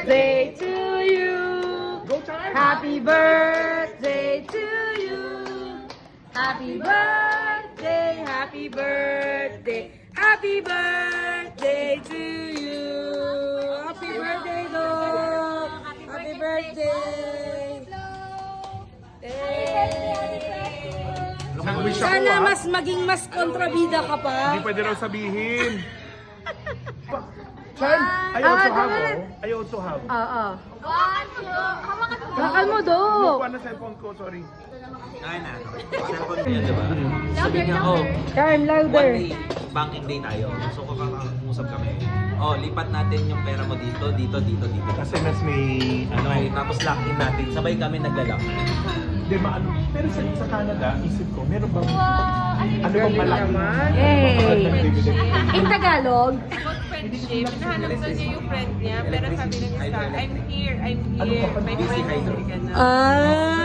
birthday to you. Happy birthday to you. Happy birthday, happy birthday, happy birthday to you. Happy birthday, Dok. Happy birthday. Nag-wish ako Sana ah. maging mas kontrabida ka pa. Hindi pwede raw sabihin. Chan, I also have, oh. I also have. Oo. Bakal mo, Dok. Kuha na cellphone ko, sorry. Ay na, cellphone ko yan, diba? Sabi niya, oh, Charm, one louder. day, banking day tayo. So, kakakusap kami. Oh, lipat natin yung pera mo dito, dito, dito, dito. Kasi mas may, ano, Okay, tapos lock in natin. Sabay kami naglalak. di ba ano, pero sa Canada, isip ko, meron bang, ano bang malaki? Yay! In Tagalog, Friendship, hinahanap na niya yung friend niya, pero sabi ng isa, I'm here, Ano ka pa? my friend is here, gano'n. ah,